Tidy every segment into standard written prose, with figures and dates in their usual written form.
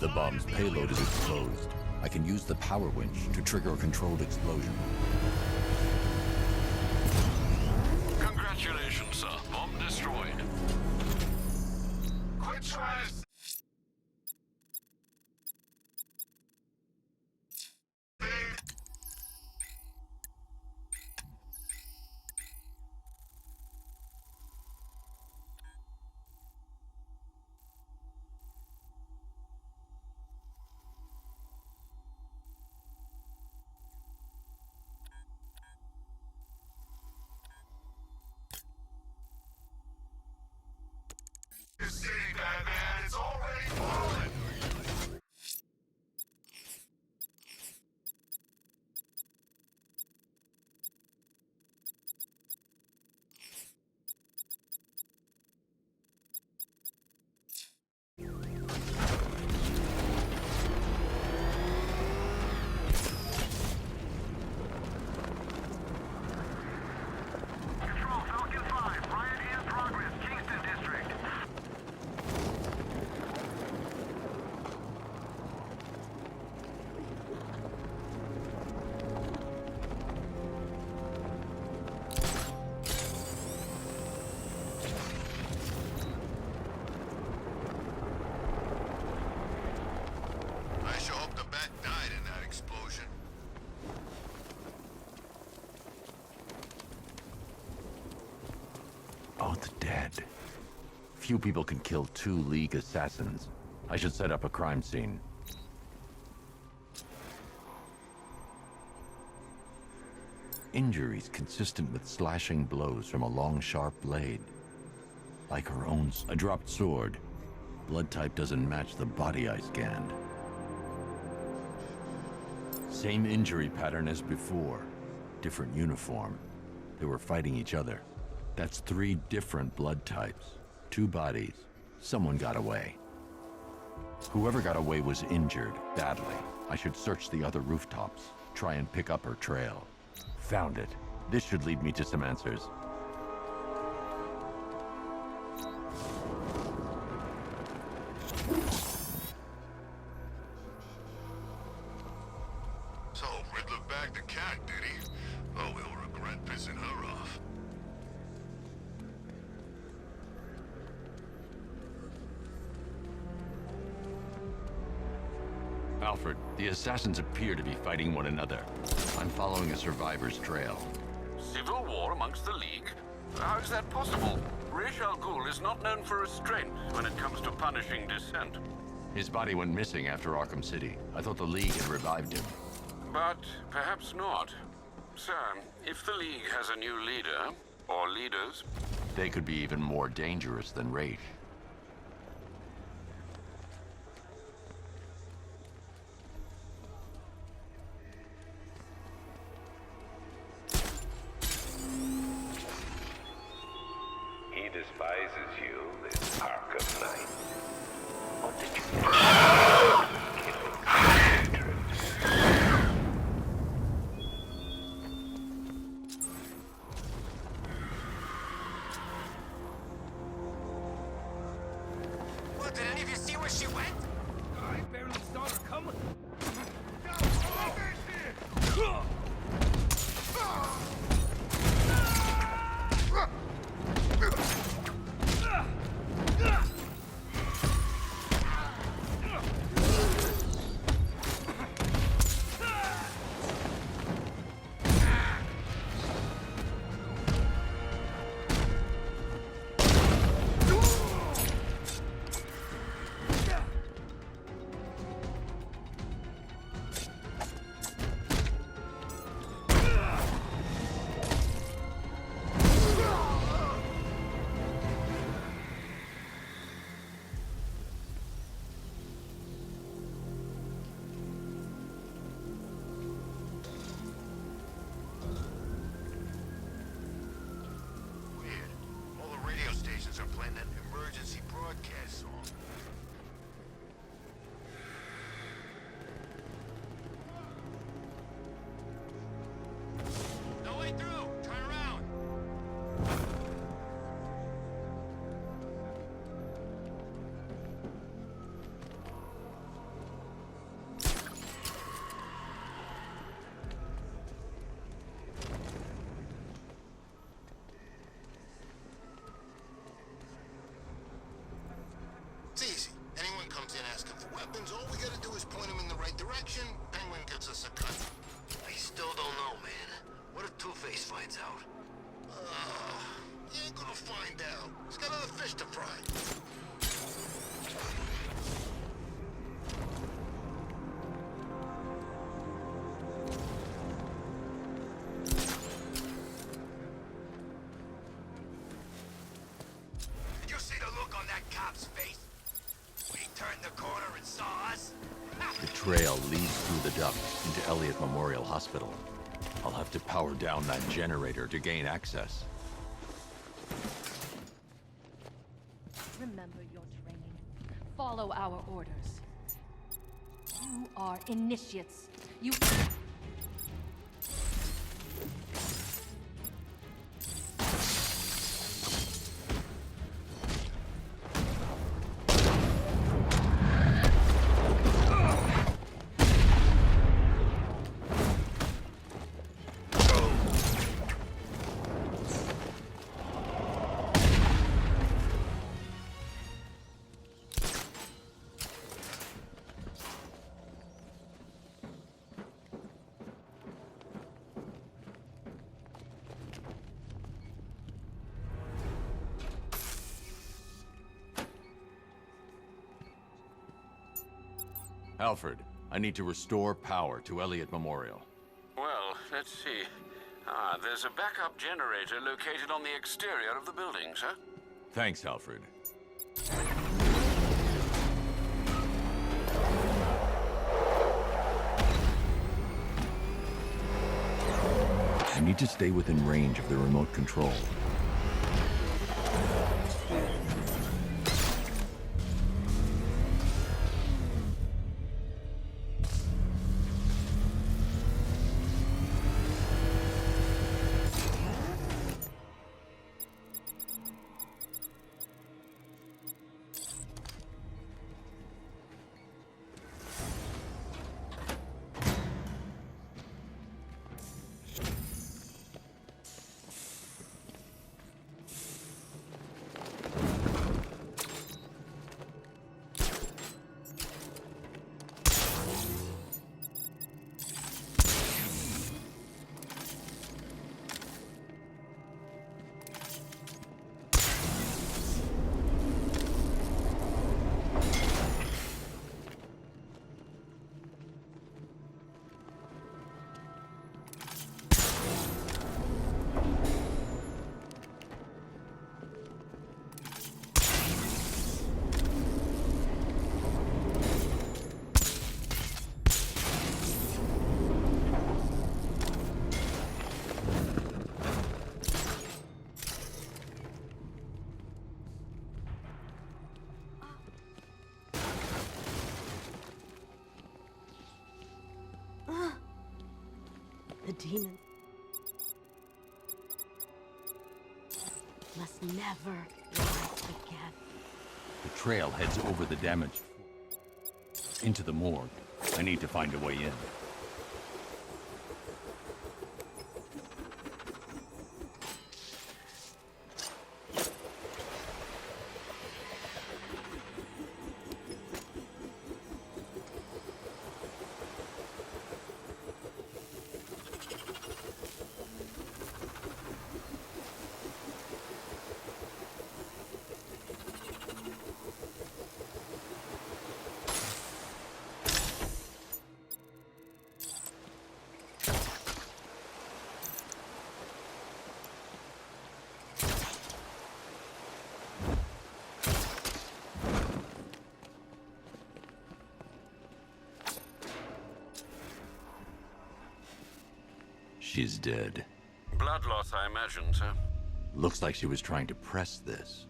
The bomb's payload is exposed. I can use the power winch to trigger a controlled explosion. Congratulations, sir. Bomb destroyed. Quit trying to... You're city, Batman. It's already fallen. Control, Falcon 5. Riot in progress. Kingston District. I sure hope the bat died in that explosion. Oh, the dead. Few people can kill 2 League assassins. I should set up a crime scene. Injuries consistent with slashing blows from a long, sharp blade. Like her own, a dropped sword. Blood type doesn't match the body I scanned. Same injury pattern as before. Different uniform. They were fighting each other. That's 3 different blood types. 2 bodies. Someone got away. Whoever got away was injured, badly. I should search the other rooftops. Try and pick up her trail. Found it. This should lead me to some answers. So, Riddler bagged the cat, did he? Oh, he'll regret pissing her off. Alfred, the assassins appear to be fighting one another. I'm following a survivor's trail. Civil war amongst the League? How is that possible? Ra's al Ghul is not known for restraint when it comes to punishing dissent. His body went missing after Arkham City. I thought the League had revived him. But perhaps not. Sir, if the League has a new leader, or leaders, They could be even more dangerous than Ra's. He despises you, this Arkham Knight. What did you do? happens, all we gotta do is point him in the right direction. Penguin gets us a cut. I still don't know, man. What if Two-Face finds out? He ain't gonna find out. He's got other fish to fry. Did you see the look on that cop's face? When he turned the corner and saw us? The trail leads through the duct into Elliott Memorial Hospital. I'll have to power down that generator to gain access. Remember your training. Follow our orders. You are initiates. You... Alfred, I need to restore power to Elliott Memorial. Well, let's see. There's a backup generator located on the exterior of the building, sir. Thanks, Alfred. I need to stay within range of the remote control. The demon must never rise again. The trail heads over the damaged into the morgue. I need to find a way in. She's dead. Blood loss, I imagine, sir. Looks like she was trying to press this.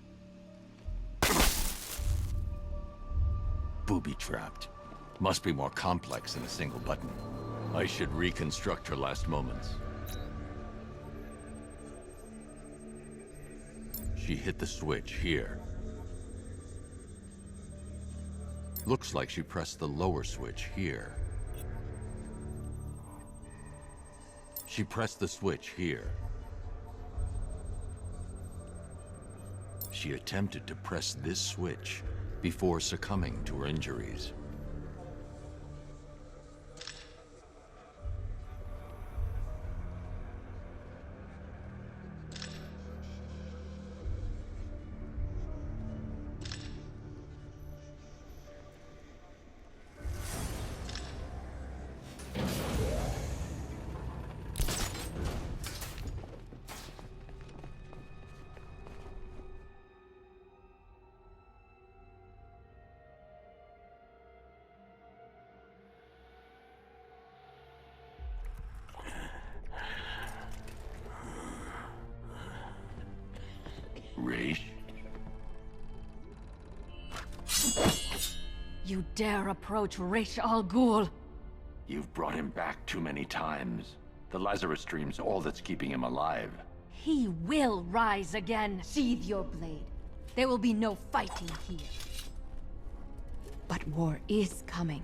Booby-trapped. Must be more complex than a single button. I should reconstruct her last moments. She hit the switch here. Looks like she pressed the lower switch here. She pressed the switch here. She attempted to press this switch before succumbing to her injuries. You dare approach Ra's al Ghul? You've brought him back too many times. The Lazarus Stream's all that's keeping him alive. He will rise again. Sheathe your blade. There will be no fighting here. But war is coming.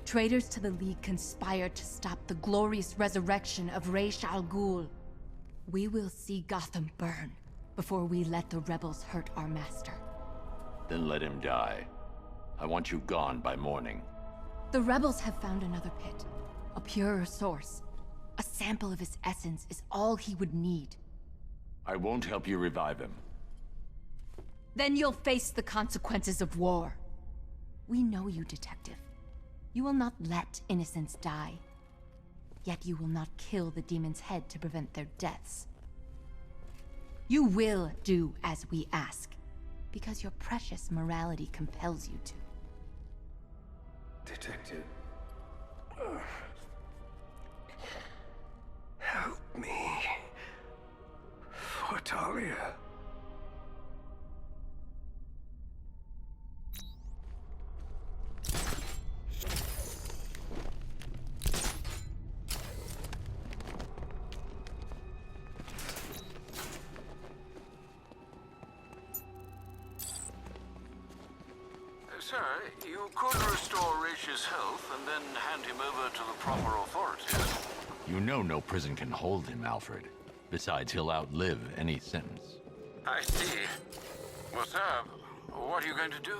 Traitors to the League conspire to stop the glorious resurrection of Ra's al Ghul. We will see Gotham burn before we let the rebels hurt our master. Then let him die. I want you gone by morning. The rebels have found another pit. A purer source. A sample of his essence is all he would need. I won't help you revive him. Then you'll face the consequences of war. We know you, Detective. You will not let innocents die. Yet you will not kill the demon's head to prevent their deaths. You will do as we ask, because your precious morality compels you to. Detective. Help me. For Talia. Sir, you could restore Raish's health and then hand him over to the proper authorities. You know no prison can hold him, Alfred. Besides, he'll outlive any sentence. I see. Well, sir, what are you going to do?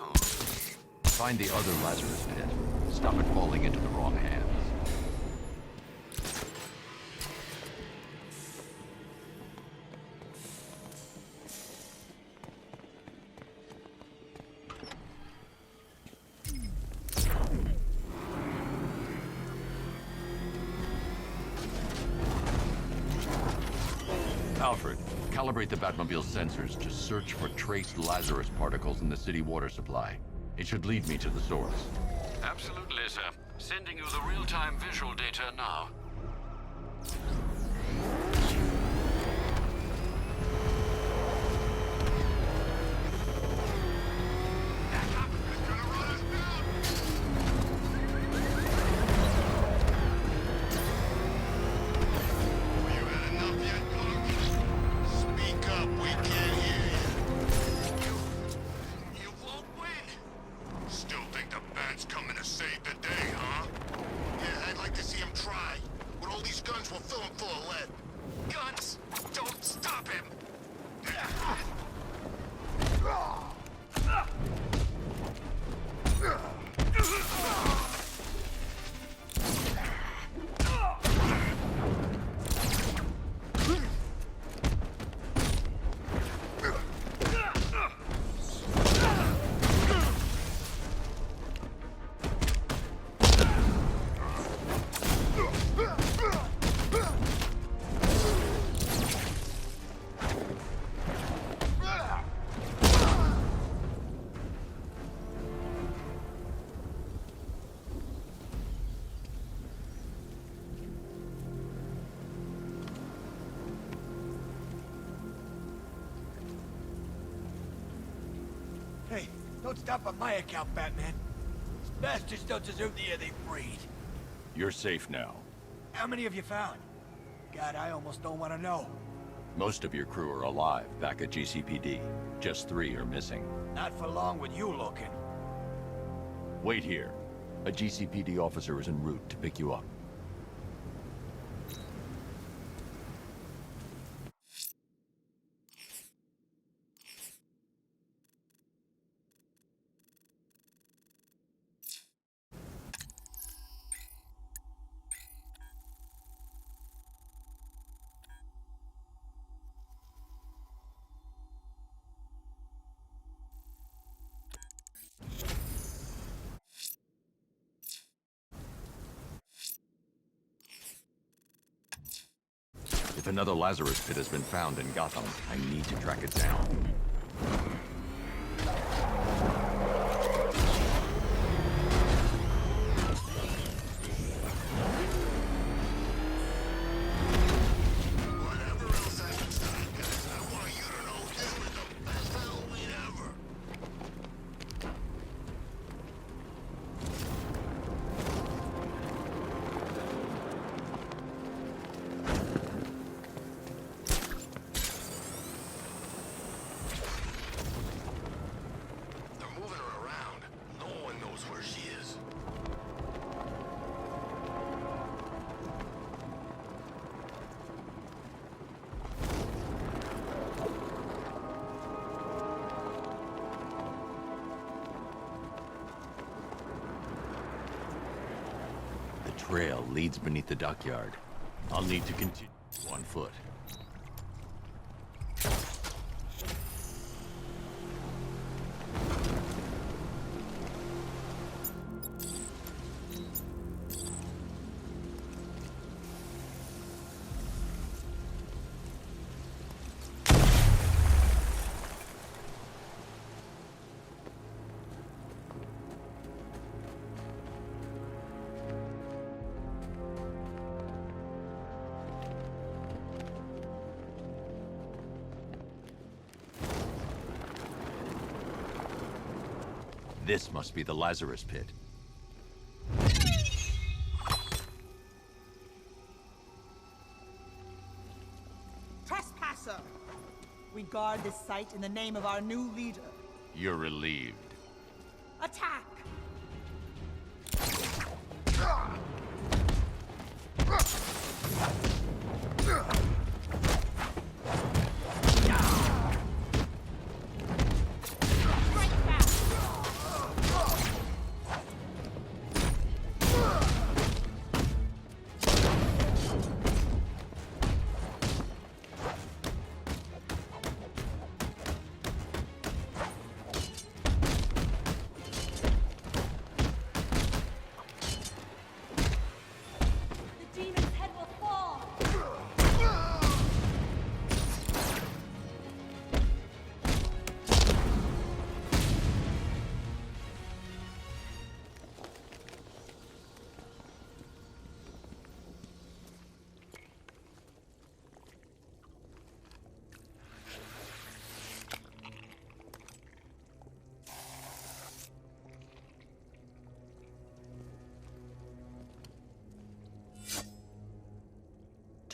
Find the other Lazarus pit. Stop it falling into the wrong hands. Alfred, calibrate the Batmobile's sensors to search for trace Lazarus particles in the city water supply. It should lead me to the source. Absolutely, sir. Sending you the real-time visual data now. You had enough yet, punk? Speak up, we can't hear you. You won't win. Still think the Bat's coming to save the day, huh? Yeah, I'd like to see him try. With all these guns, we'll fill him full of lead. Guns! Don't stop him! Hey, don't stop on my account, Batman. These bastards don't deserve the air they breathe. You're safe now. How many have you found? God, I almost don't want to know. Most of your crew are alive back at GCPD. Just 3 are missing. Not for long with you looking. Wait here. A GCPD officer is en route to pick you up. If another Lazarus pit has been found in Gotham, I need to track it down. Whatever else I can start, guys, I want you to know this was the best Halloween ever. trail leads beneath the dockyard. I'll need to continue on foot. This must be the Lazarus Pit. Trespasser! We guard this site in the name of our new leader. You're relieved. Attack!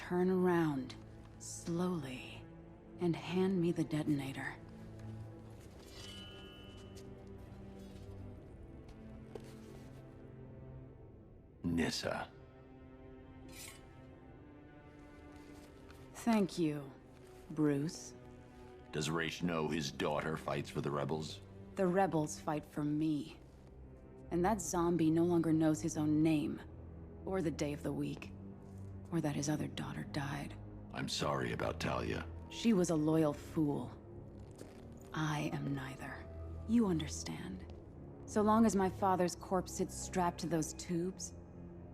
Turn around, slowly, and hand me the detonator. Nissa. Thank you, Bruce. Does Raish know his daughter fights for the rebels? The rebels fight for me. And that zombie no longer knows his own name, or the day of the week, or that his other daughter died. I'm sorry about Talia. She was a loyal fool. I am neither. You understand. So long as my father's corpse sits strapped to those tubes,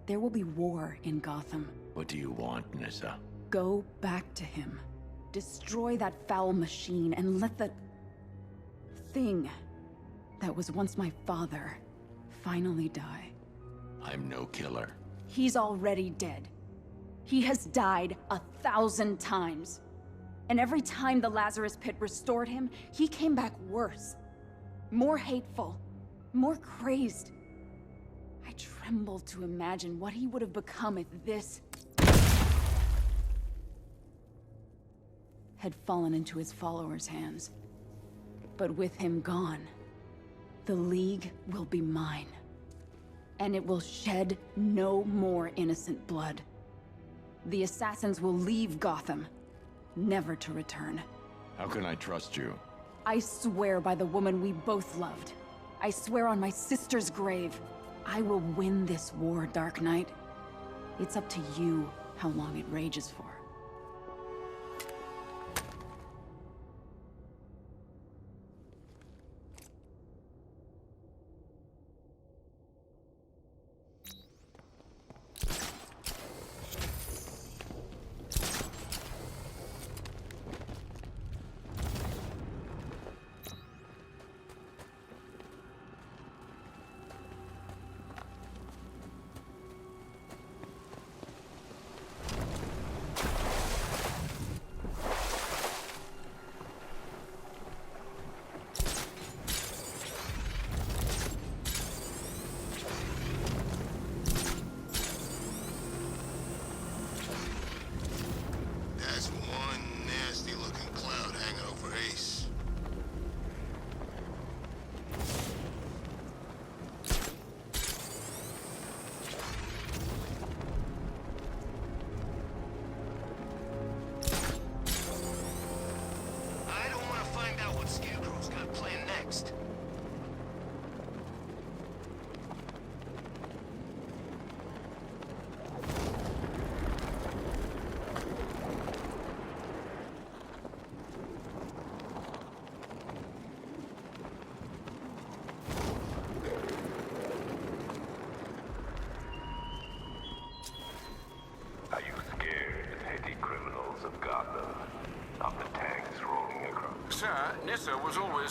there will be war in Gotham. What do you want, Nissa? Go back to him. Destroy that foul machine and let the thing that was once my father finally die. I'm no killer. He's already dead. He has died 1,000 times. And every time the Lazarus Pit restored him, he came back worse. More hateful. More crazed. I tremble to imagine what he would have become if this had fallen into his followers' hands. But with him gone, the League will be mine. And it will shed no more innocent blood. The assassins will leave Gotham, never to return. How can I trust you? I swear by the woman we both loved. I swear on my sister's grave. I will win this war, Dark Knight. It's up to you how long it rages for.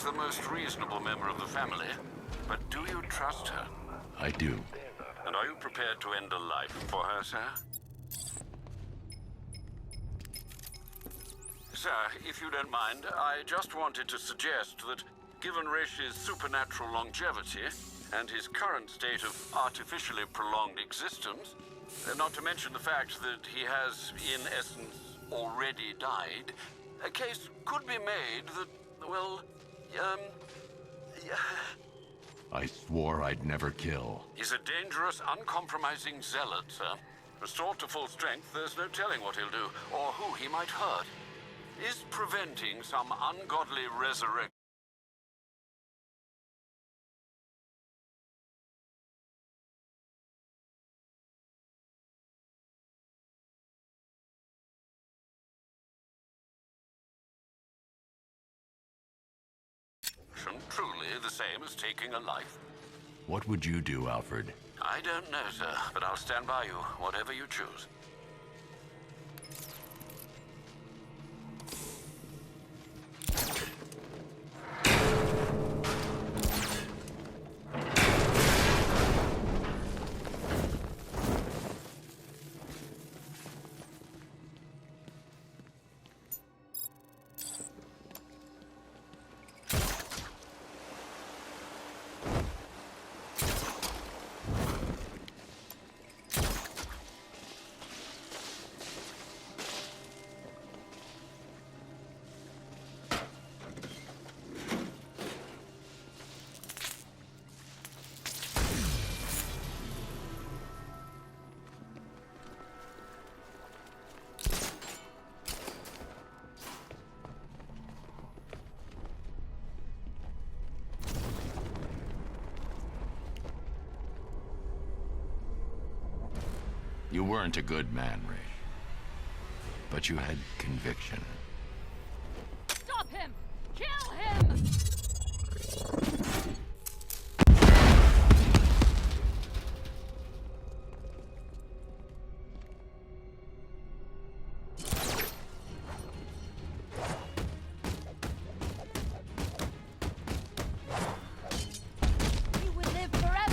is the most reasonable member of the family, but do you trust her? I do. And are you prepared to end a life for her, sir? Sir, if you don't mind, I just wanted to suggest that given Resh's supernatural longevity and his current state of artificially prolonged existence, not to mention the fact that he has, in essence, already died, a case could be made that, well, I swore I'd never kill. he's a dangerous, uncompromising zealot, sir. Restored to full strength, there's no telling what he'll do, or who he might hurt. Is preventing some ungodly resurrection truly the same as taking a life? What would you do, Alfred? I don't know, sir, but I'll stand by you, whatever you choose. You weren't a good man, Ray. But you had conviction. Stop him! Kill him! He would live forever!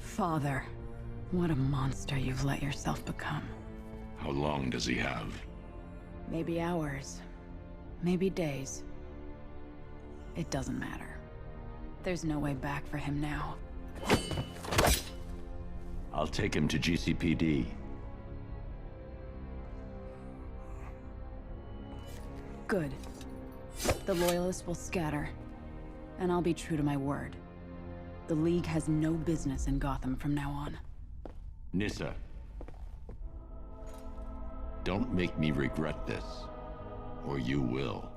Father, what a monster you've let yourself become. How long does he have? Maybe hours. Maybe days. It doesn't matter. There's no way back for him now. I'll take him to GCPD. Good. The Loyalists will scatter, and I'll be true to my word. The League has no business in Gotham from now on. Nissa. Don't make me regret this, or you will.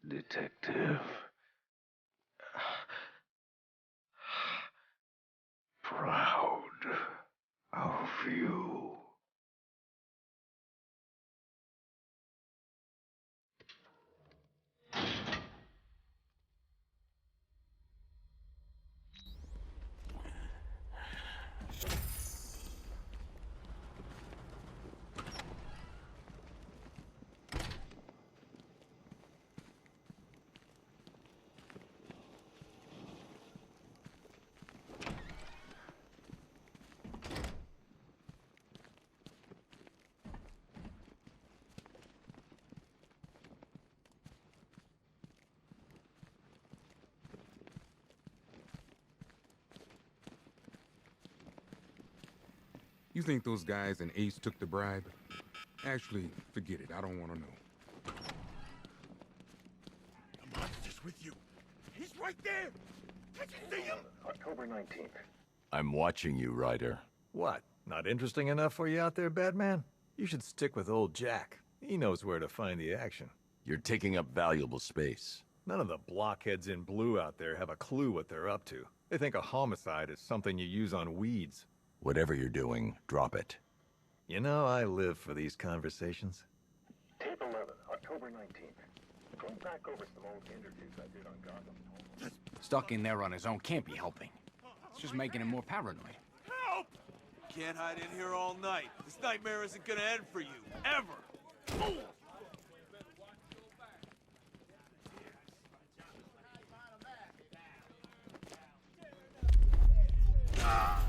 Detective. of you. You think those guys in Ace took the bribe? Actually, forget it. I don't want to know. The monster's with you. He's right there. Can't you see him? October 19th. I'm watching you, Ryder. What? Not interesting enough for you out there, Batman? You should stick with old Jack. He knows where to find the action. You're taking up valuable space. None of the blockheads in blue out there have a clue what they're up to. They think a homicide is something you use on weeds. Whatever you're doing, drop it. You know, I live for these conversations. Tape 11, October 19th. Going back over some old interviews I did on Gotham. Stuck in there on his own can't be helping. It's just making him more paranoid. Help! Can't hide in here all night. This nightmare isn't gonna end for you, ever.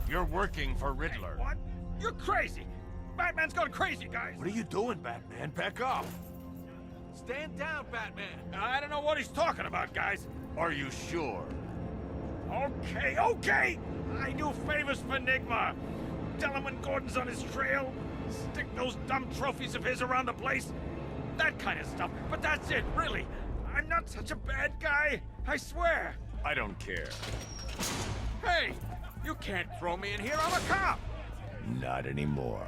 You're working for Riddler. What? You're crazy! Batman's gone crazy, guys! What are you doing, Batman? Back off! Stand down, Batman! I don't know what he's talking about, guys. Are you sure? Okay, okay! I do favors for Enigma. Tell him when Gordon's on his trail. Stick those dumb trophies of his around the place. That kind of stuff. But that's it, really. I'm not such a bad guy. I swear. I don't care. Hey! You can't throw me in here. I'm a cop! Not anymore.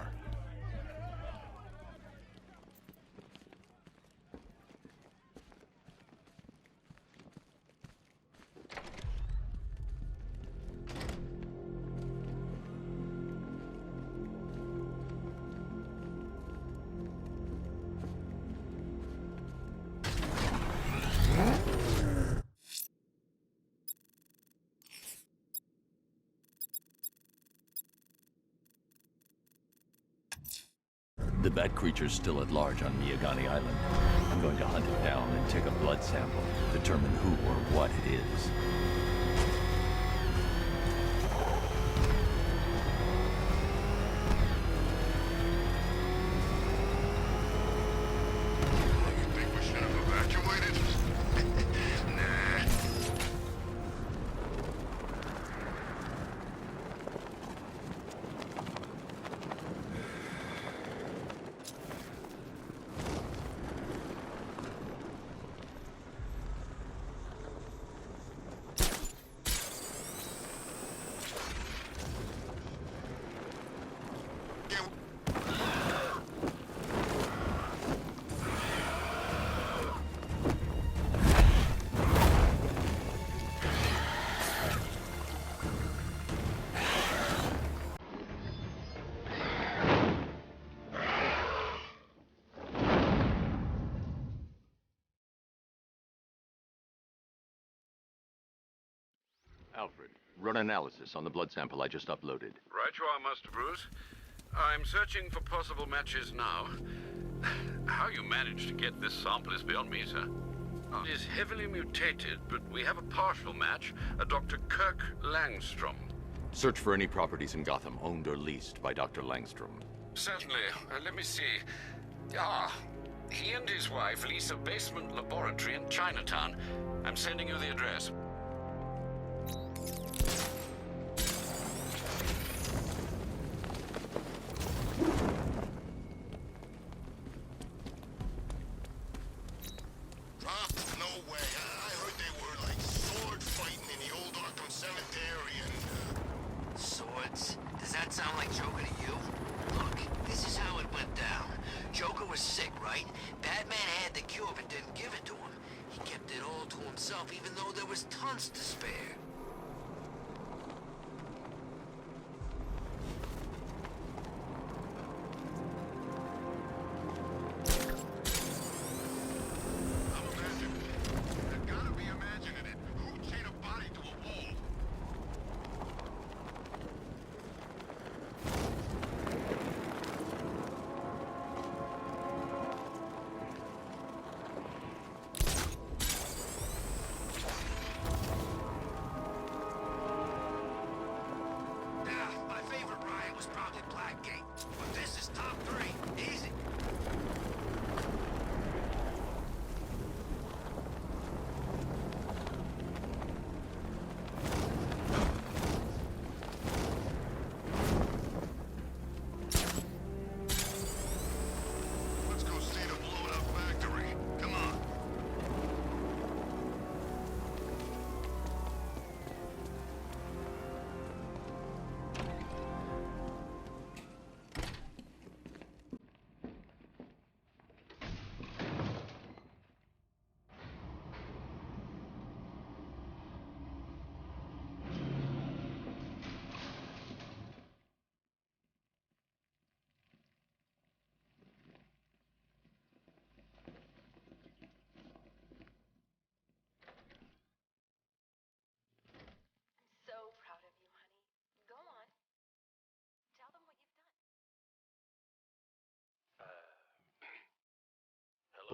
The bat creature's still at large on Miyagani Island. I'm going to hunt it down and take a blood sample, determine who or what it is. You think we should have evacuated? Nah. Alfred, run analysis on the blood sample I just uploaded. Right you are, Master Bruce. I'm searching for possible matches now. How you managed to get this sample is beyond me, sir. It is heavily mutated, but we have a partial match, a Dr. Kirk Langstrom. Search for any properties in Gotham owned or leased by Dr. Langstrom. Certainly. Let me see. He and his wife lease a basement laboratory in Chinatown. I'm sending you the address. Dropped? No way. I heard they were like sword fighting in the old Arkham cemetery and... Swords? Does that sound like Joker to you? Look, this is how it went down. Joker was sick, right? Batman had the cure but didn't give it to him. He kept it all to himself even though there was tons to spare.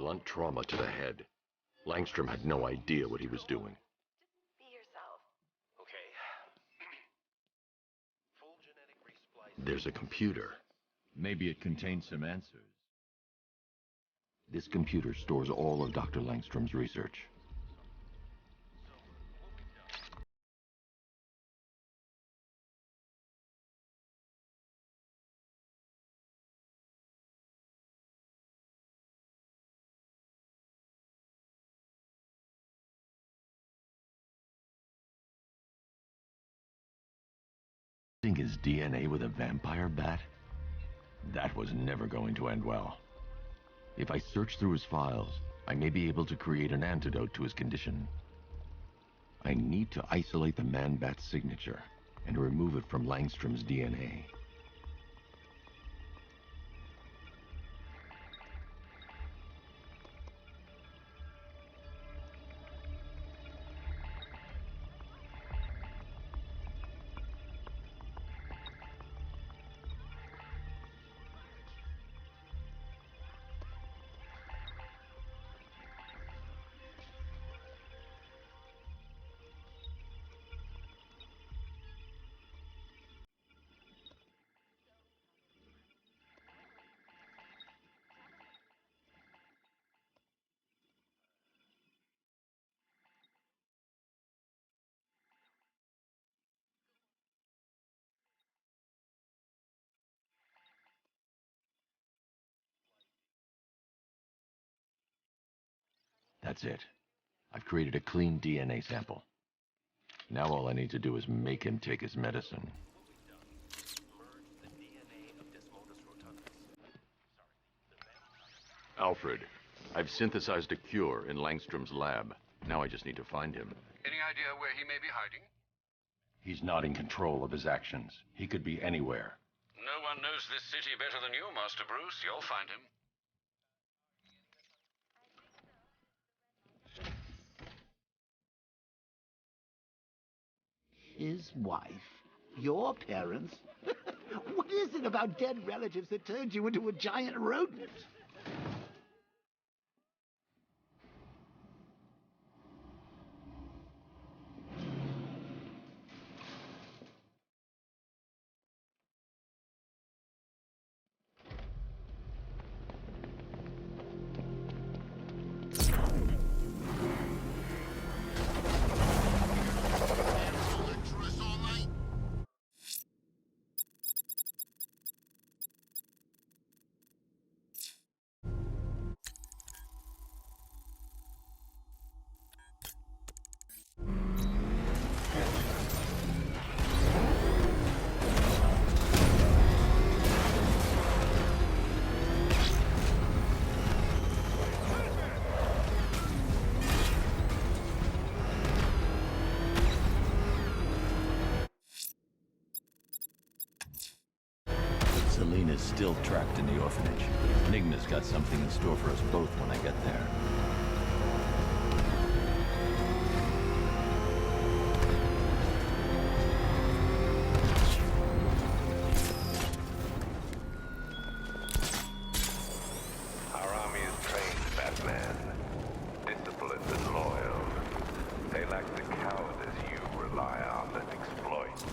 Blunt trauma to the head. Langstrom had no idea what he was doing. Be yourself. Okay. Full genetic resplicing. There's a computer. Maybe it contains some answers. This computer stores all of Dr. Langstrom's research. His DNA with a vampire bat? That was never going to end well. If I search through his files, I may be able to create an antidote to his condition. I need to isolate the man-bat's signature and remove it from Langstrom's DNA. That's it. I've created a clean DNA sample. Now all I need to do is make him take his medicine. Alfred, I've synthesized a cure in Langstrom's lab. Now I just need to find him. Any idea where he may be hiding? He's not in control of his actions. He could be anywhere. No one knows this city better than you, Master Bruce. You'll find him. His wife? Your parents? What is it about dead relatives that turns you into a giant rodent? Selena's still trapped in the orphanage. Nigma's got something in store for us both when I get there. Our army is trained, Batman. Disciplined and loyal. They lack the cowardice you rely on and exploit.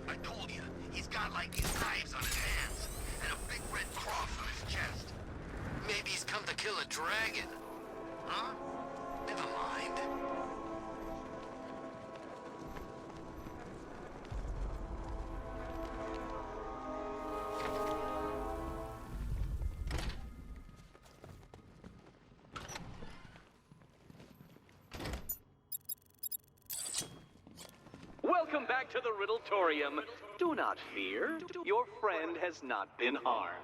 I told you, he's got like these knives on his hands and a big red cross on his chest. Maybe he's come to kill a dragon. Huh? Never mind. Welcome back to the Riddletorium. Do not fear. Your friend has not been harmed.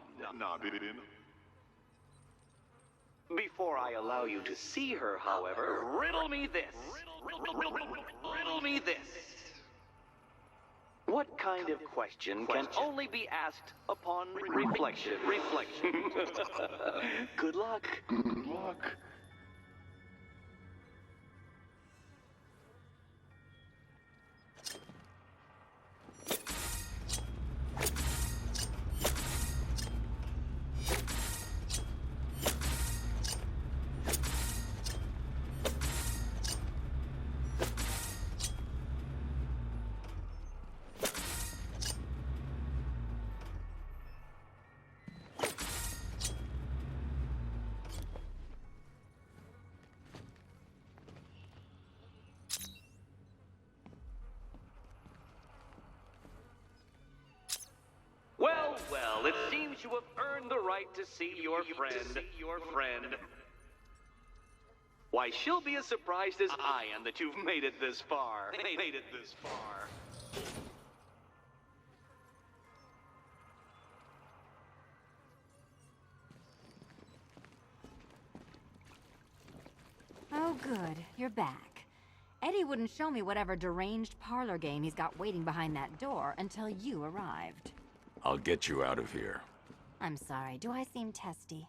Before I allow you to see her, however, riddle me this. Riddle me this. What kind of question can only be asked upon reflection? Good luck. Good luck. Well, it seems you have earned the right to see your friend. Why, she'll be as surprised as I am that you've made it this far. Oh, good. You're back. Eddie wouldn't show me whatever deranged parlor game he's got waiting behind that door until you arrived. I'll get you out of here. I'm sorry, do I seem testy?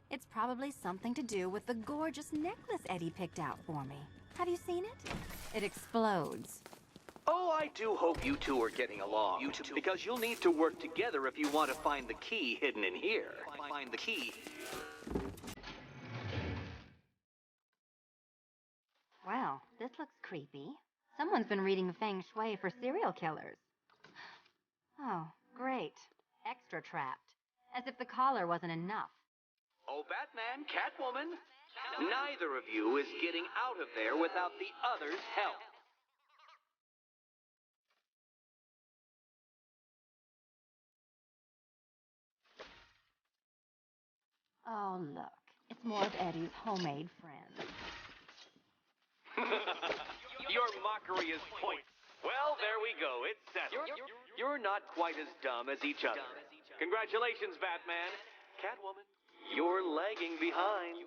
It's probably something to do with the gorgeous necklace Eddie picked out for me. Have you seen it? It explodes. Oh, I do hope you two are getting along. Because you'll need to work together if you want to find the key hidden in here. Find the key. Well, this looks creepy. Someone's been reading Feng Shui for serial killers. Oh, great. Extra trapped. As if the collar wasn't enough. Oh, Batman, Catwoman, neither of you is getting out of there without the other's help. Oh, look. It's more of Eddie's homemade friend. Your mockery is point. Well, there we go. It's settled. You're not quite as dumb as each other. Congratulations, Batman. Catwoman, you're lagging behind.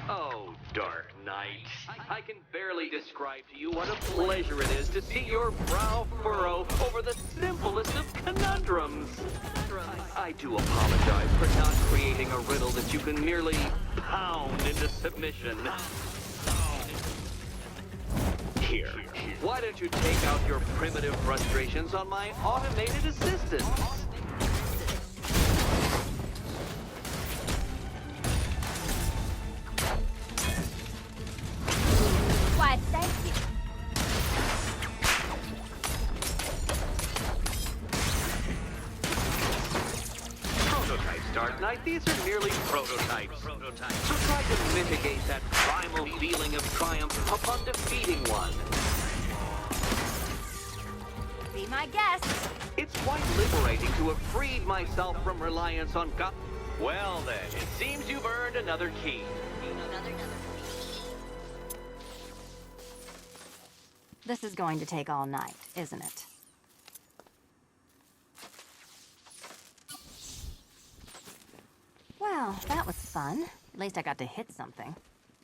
Oh, Dark Knight. I can barely describe to you what a pleasure it is to see your brow furrow over the simplest of conundrums. I do apologize for not creating a riddle that you can merely pound into submission. Here, why don't you take out your primitive frustrations on my automated assistants? Why, thank you. Prototypes, Dark Knight. These are merely prototypes. So try to mitigate that primal feeling of triumph upon defeating one. Be my guest. It's quite liberating to have freed myself from reliance on God. Well then, it seems you've earned another key. This is going to take all night, isn't it? Well, that was fun. At least I got to hit something.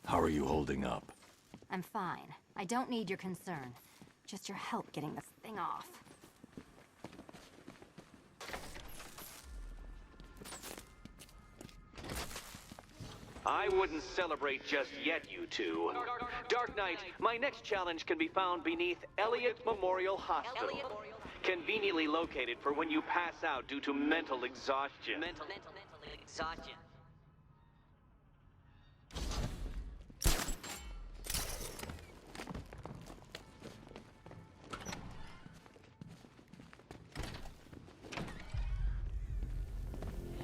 How are you holding up? I'm fine. I don't need your concern. Just your help getting this thing off. I wouldn't celebrate just yet, you two. Dark Knight, my next challenge can be found beneath Elliott Memorial Hospital. Conveniently located for when you pass out due to mental exhaustion. Mental exhaustion.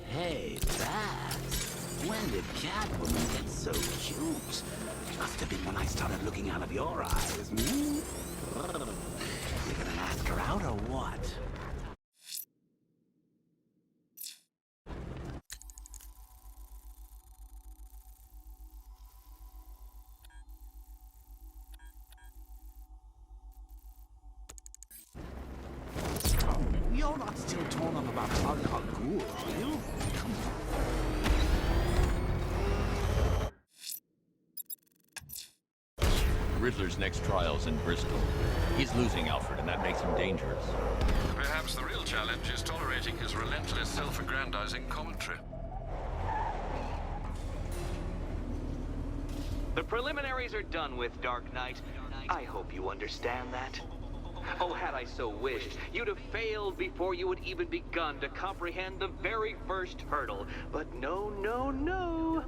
Hey, Bats. When did Catwoman get so cute? Must have been when I started looking out of your eyes. Hmm? You gonna ask her out or what? You're not still torn up about Al Ghul, are you? Come Riddler's next trial's in Bristol. He's losing Alfred, and that makes him dangerous. Perhaps the real challenge is tolerating his relentless self-aggrandizing commentary. The preliminaries are done with, Dark Knight. I hope you understand that. Oh, had I so wished, you'd have failed before you had even begun to comprehend the very first hurdle. But no, no, no.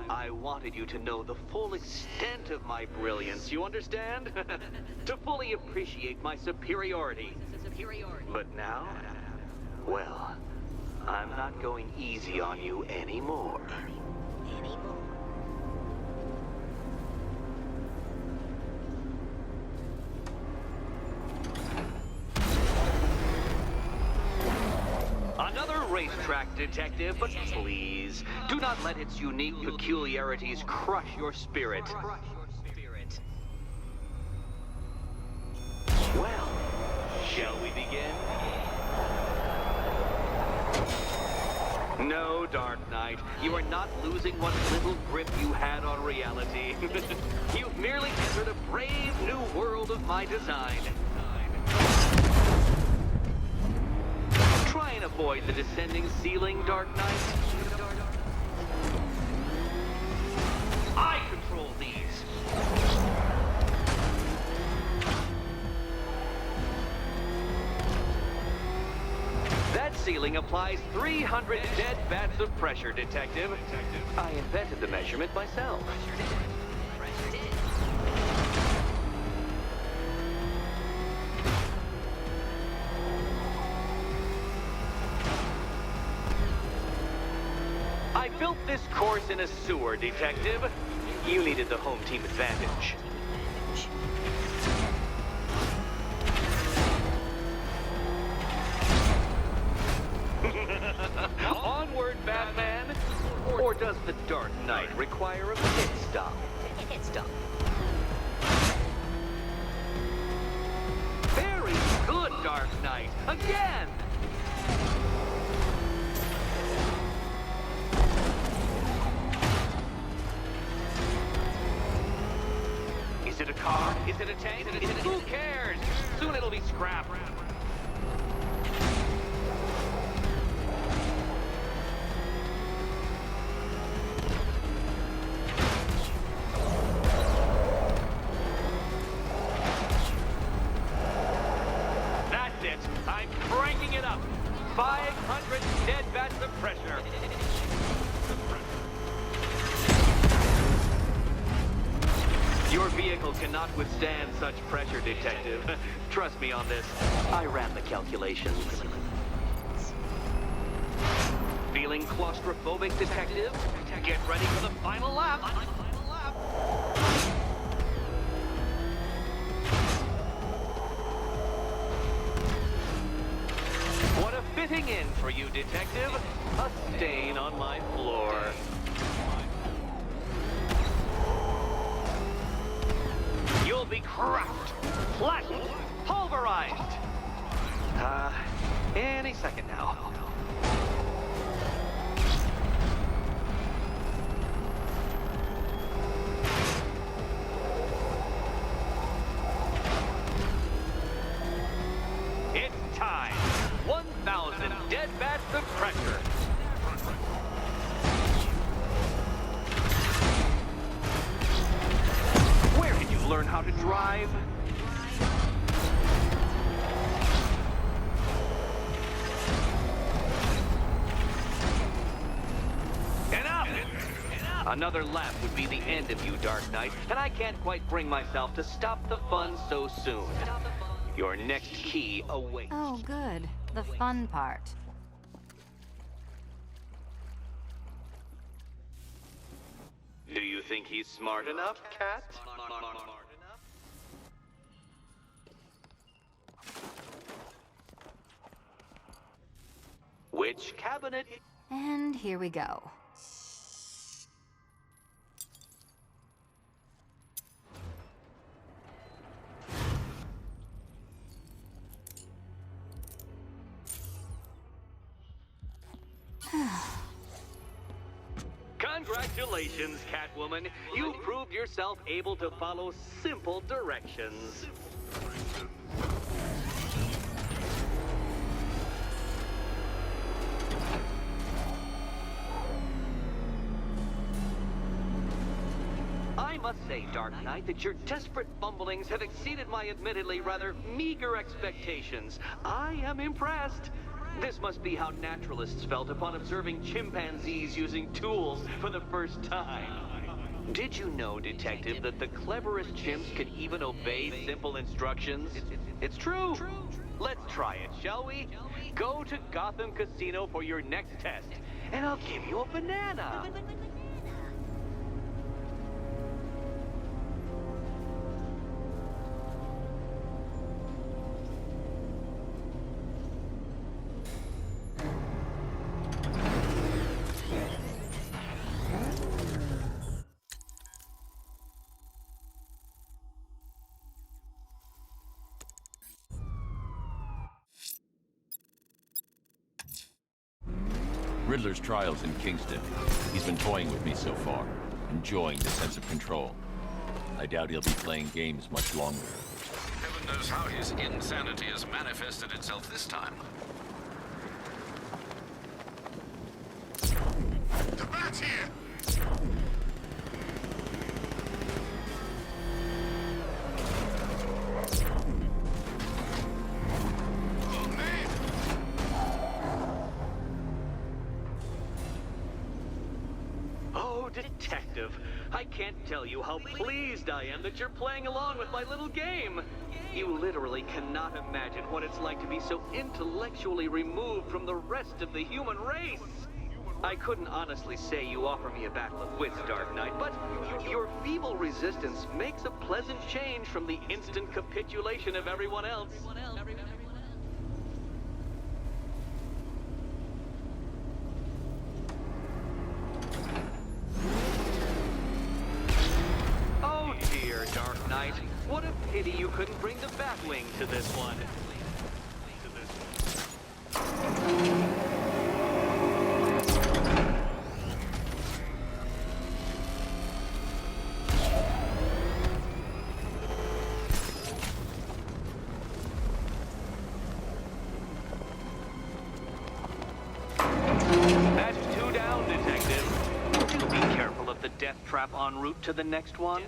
I wanted you to know the full extent of my brilliance, you understand? To fully appreciate my superiority. But now, well, I'm not going easy on you anymore. Another racetrack detective, but please, do not let its unique peculiarities crush your spirit. Well, shall we begin? No, Dark Knight, you are not losing what little grip you had on reality. You've merely entered a brave new world of my design. Try and avoid the descending ceiling, Dark Knight. I control these. That ceiling applies 300 dead bats of pressure, Detective. I invented the measurement myself. I built this course in a sewer, Detective. You needed the home team advantage. Onward, Batman! Or does the Dark Knight require a pit stop? Pit stop. Very good, Dark Knight! Again! Is it a car? Is it a tank? Who cares? Soon it'll be scrap. That's it. I'm cranking it up. 500 dead bats of pressure. Your vehicle cannot withstand such pressure, Detective. Trust me on this. I ran the calculations. Feeling claustrophobic, Detective? Get ready for the final lap. What a fitting in for you, Detective. A stain on my floor. You'll be crushed, flattened, pulverized. Any second now. It's time. 1,000 dead bats of pressure. Where did you learn how to drive? Enough! Another lap would be the end of you, Dark Knight, and I can't quite bring myself to stop the fun so soon. Your next key awaits. Oh, good. The fun part. Do you think he's smart enough, Cat? Which cabinet? And here we go. Congratulations, Catwoman. You proved yourself able to follow simple directions. I must say, Dark Knight, that your desperate fumblings have exceeded my admittedly rather meager expectations. I am impressed. This must be how naturalists felt upon observing chimpanzees using tools for the first time. Did you know, Detective, that the cleverest chimps can even obey simple instructions? It's true. Let's try it, shall we? Go to Gotham Casino for your next test, and I'll give you a banana. Riddler's trial's in Kingston. He's been toying with me so far, enjoying the sense of control. I doubt he'll be playing games much longer. Heaven knows how his insanity has manifested itself this time. The bat's here! Detective, I can't tell you how pleased I am that you're playing along with my little game. You literally cannot imagine what it's like to be so intellectually removed from the rest of the human race. I couldn't honestly say you offer me a battle of wits, Dark Knight, but your feeble resistance makes a pleasant change from the instant capitulation of everyone else. Dark Knight, what a pity you couldn't bring the Batwing to this one. That's 2 down, Detective. Do be careful of the death trap en route to the next one.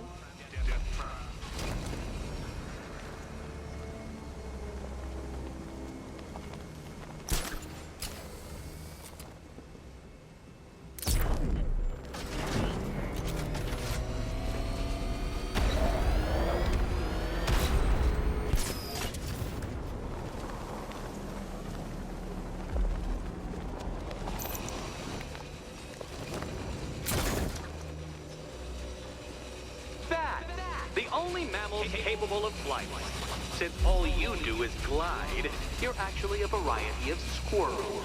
The only mammal capable of flight. Since all you do is glide, you're actually a variety of squirrel.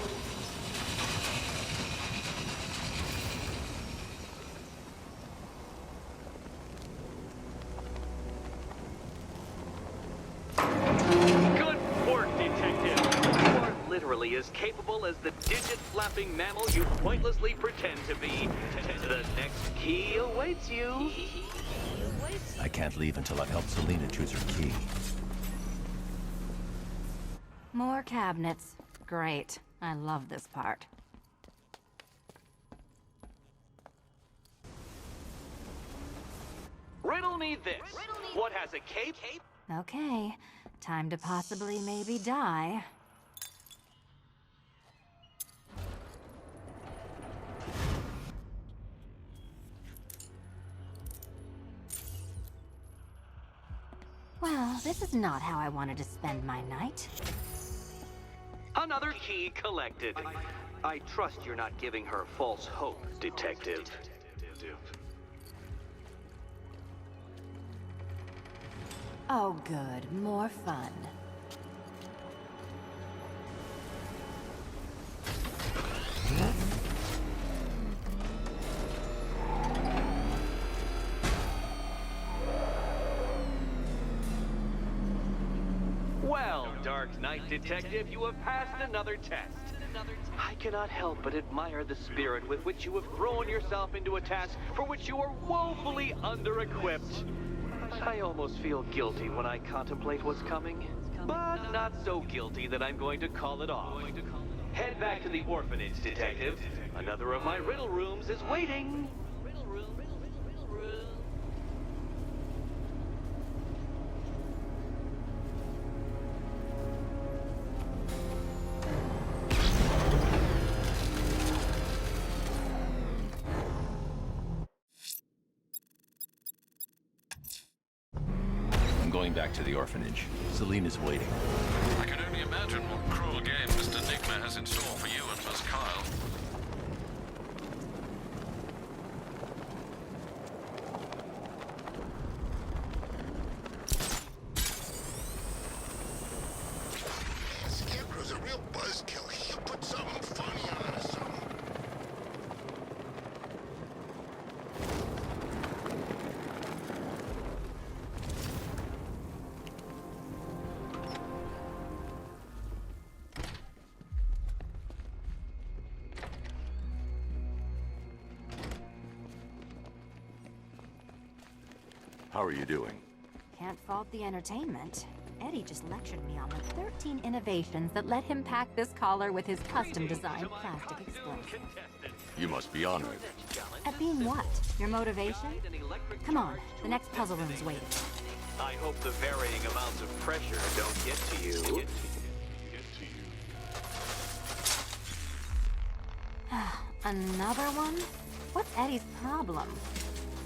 Good work, Detective. You are literally as capable as the digit-flapping mammal you pointlessly pretend to be. The next key awaits you. I can't leave until I've helped Selina choose her key. More cabinets. Great. I love this part. Riddle me this. What has a cape? Okay. Time to possibly maybe die. Well, this is not how I wanted to spend my night. Another key collected. I trust you're not giving her false hope, Detective. Oh, good. More fun. Well, Dark Knight Detective, you have passed another test. I cannot help but admire the spirit with which you have thrown yourself into a task for which you are woefully under-equipped. I almost feel guilty when I contemplate what's coming, but not so guilty that I'm going to call it off. Head back to the orphanage, Detective. Another of my riddle rooms is waiting. I'm going back to the orphanage. Selena's waiting. I can only imagine what cruel game Mr. Nigma has in store for you and Miss Kyle. Scarecrow's a real buzzkill. He'll put something funny on us. How are you doing? Can't fault the entertainment. Eddie just lectured me on the 13 innovations that let him pack this collar with his custom-designed plastic explosive. You must be honored. At being what? Your motivation? Come on, the next puzzle room is waiting. I hope the varying amounts of pressure don't get to you. Another one? What's Eddie's problem?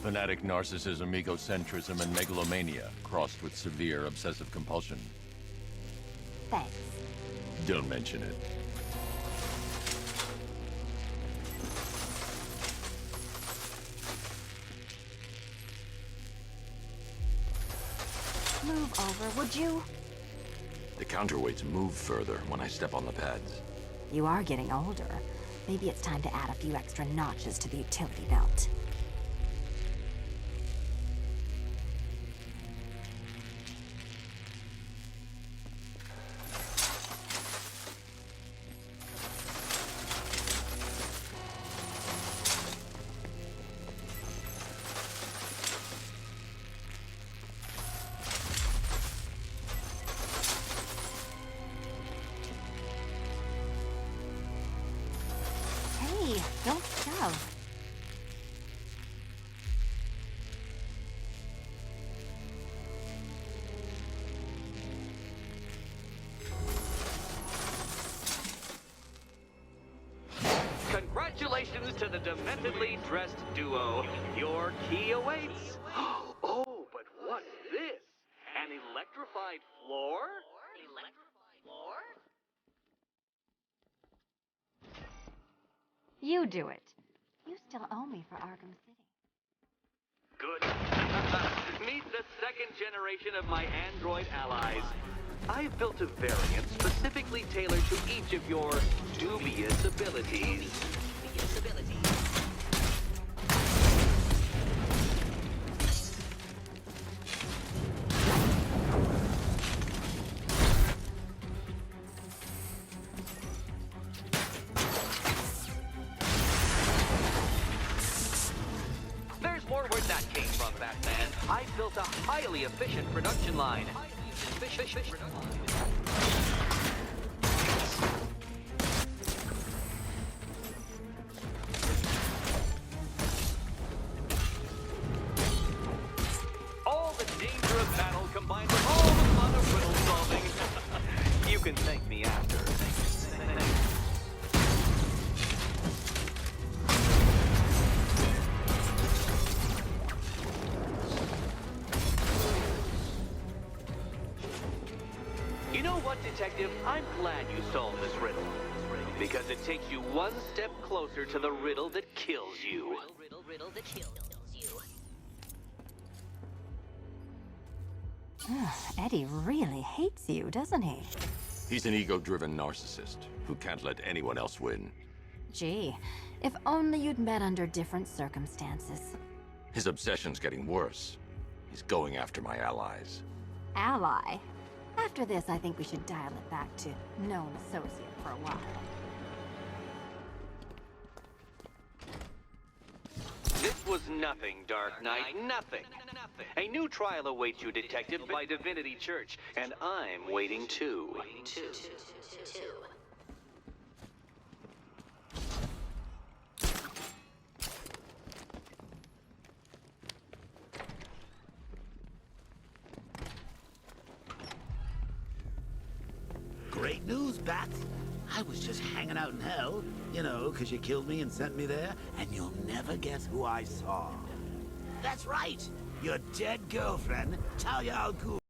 Fanatic narcissism, egocentrism, and megalomania, crossed with severe obsessive compulsion. Thanks. Don't mention it. Move over, would you? The counterweights move further when I step on the pads. You are getting older. Maybe it's time to add a few extra notches to the utility belt. Hey, don't shove. Congratulations to the dementedly dressed duo. Your key awaits. Oh, but what's this? An electrified floor? You do it. You still owe me for Arkham City. Good. Meet the second generation of my android allies. I've built a variant specifically tailored to each of your dubious abilities. There's more where that came from, Batman. I built a highly efficient production line. All the danger of battle combined with all the fun of riddle solving. You can thank me after. You know what, Detective? I'm glad you solved this riddle. Because it takes you one step closer to the riddle that kills you. Eddie really hates you, doesn't he? He's an ego-driven narcissist who can't let anyone else win. Gee, if only you'd met under different circumstances. His obsession's getting worse. He's going after my allies. Ally? After this, I think we should dial it back to known associate for a while. was nothing, Dark Knight, nothing. A new trial awaits you, Detective, by Divinity Church, and I'm waiting too. Great news, Bats. I was just hanging out in hell, you know, 'cause you killed me and sent me there, and you'll never guess who I saw. That's right, your dead girlfriend, Talia al Ghul.